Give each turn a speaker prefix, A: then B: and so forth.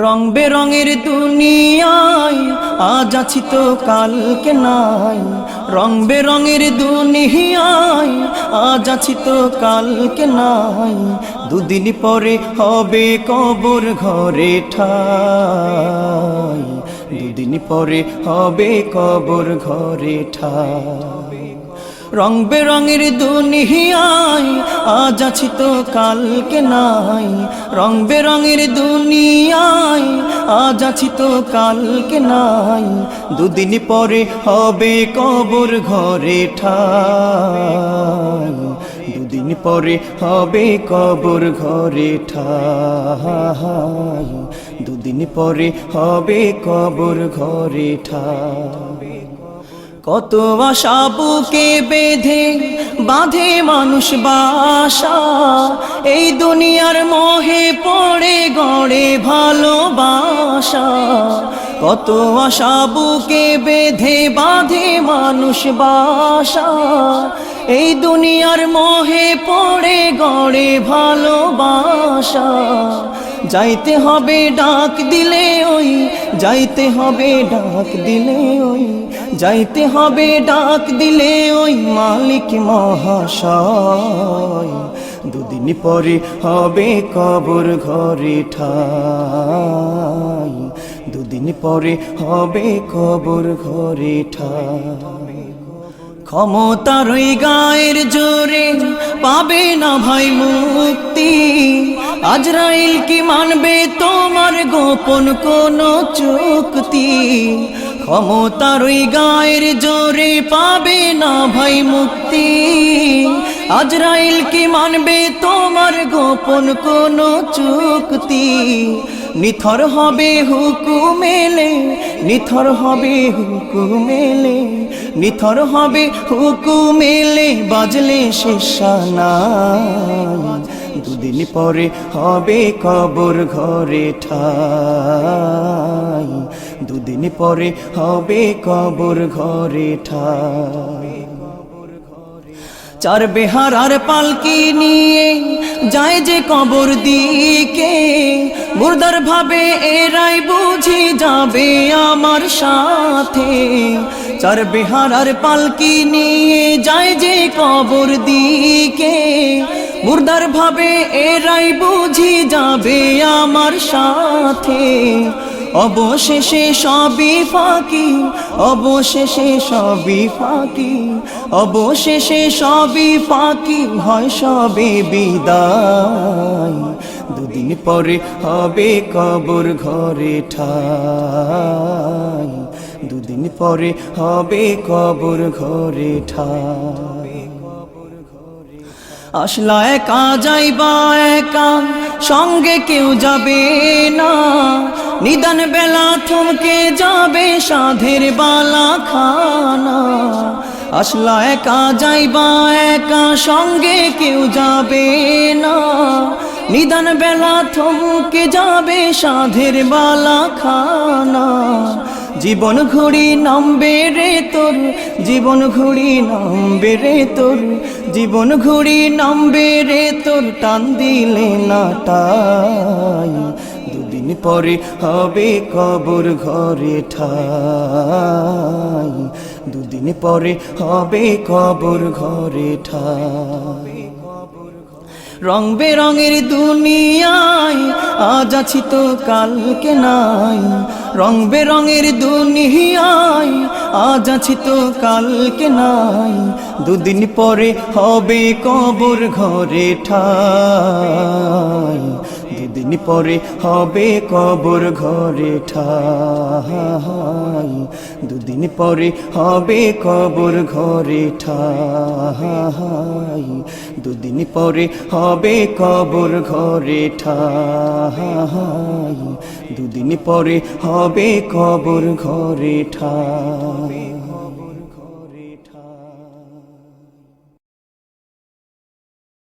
A: রং বেরঙের দুনিয়ায় আজ আছি তো কালকে নাই। রং বেরঙের দুনিয়ায় আজ আছি তো কালকে নাই। দুদিন পরে হবে কবর ঘরে ঠাই। দুদিন পরে হবে কবর ঘরে ঠাই। রং বেরঙের দুনিয়ায় আজ আছি তো কালকে নাই। রং বেরঙের দুনিয়ায় আজ আছি তো কালকে নাই। দুদিন পরে হবে কবর ঘরে ঠাই। দুদিন পরে হবে কবর ঘরে ঠাই। দুদিন পরে হবে কবর ঘরে ঠাই। কত আশা বুকে বেঁধে বাঁধে মানুষ বাসা, এই দুনিয়ার মোহে পড়ে গড়ে ভালোবাসা। কত আশা বুকে বেঁধে বাঁধে মানুষ বাসা, এই দুনিয়ার মোহে পড়ে গড়ে ভালোবাসা। যাইতে হবে ডাক দিলে ওই, যাইতে হবে ডাক দিলে ওই, যাইতে হবে ডাক দিলে ওই মালিক মহাশয়। দুদিন পরে হবে কবর ঘরে ঠাই। দুদিন পরে হবে কবর ঘরে ঠাই। ক্ষমতার ওই গায়ের জোরে পাবে না ভাই মুক্তি। আজরাইল কি মানবে তোমার গোপন কোন চুক্তি? ক্ষমতার ওই গায়ের জোরে পাবে না ভাই মুক্তি। আজরাইল কি মানবে তোমার গোপন কোন চুক্তি? নিথর হবে হুকুম এলে, নিথর হবে হুকুম এলে, নিথর হবে হুকুম এলে বাজলে শেষানাই। দুদিন পরে হবে কবর ঘরে ঠাই। দুদিন পরে হবে কবর ঘরে ঠাই। চার বেহারার পালকি নিয়ে যায় যে কবর দিকে, মুর্দার ভাবে এরাই বুঝি যাবে আমার সাথে। চার বেহারার পালকি নিয়ে যায় যে কবর দিকে, মুর্দার ভাবে এরাই বুঝি যাবে আমার সাথে। অবশেষে সবই ফাঁকি, অবশেষে সবই ফাঁকি, অবশেষে সবই ফাঁকি হয় সবে বিদায়। দুদিন পরে হবে কবর ঘরে ঠাই। দুদিন পরে হবে কবর ঘরে ঠাই। আসলা একা যাইবা একা, সঙ্গে কেউ যাবে না। নিদান বেলা থমকে যাবে সাধের বালা খানা। আসলা একা যাইবা একা, সঙ্গে কেউ যাবে না। নিদান বেলা থমকে যাবে সাধের বালা খানা। জীবন ঘুড়ি নামবে রে তোর, জীবন ঘুড়ি নামবে রে তোর, জীবন ঘুড়ি নামবে রে তোর টান দিলে না টাই। দুদিন পরে হবে কবর ঘরে ঠাই। দুদিন পরে হবে কবর ঘরে ঠাই। রং বেরঙের দুনিয়ায় আজ আছি তো কালকে নাই। রং বেরঙের দুনিয়ায় আজ আছি তো কালকে নাই। দুদিন পরে হবে কবর ঘরে ঠাই। দুদিন পরে হবে কবর ঘরে ঠাই। দুদিন পরে হবে কবর ঘরে ঠাই। দুদিন পরে হবে কবর ঘরে ঠাই। দুদিন পরে হবে কবর ঘরে ঠাই।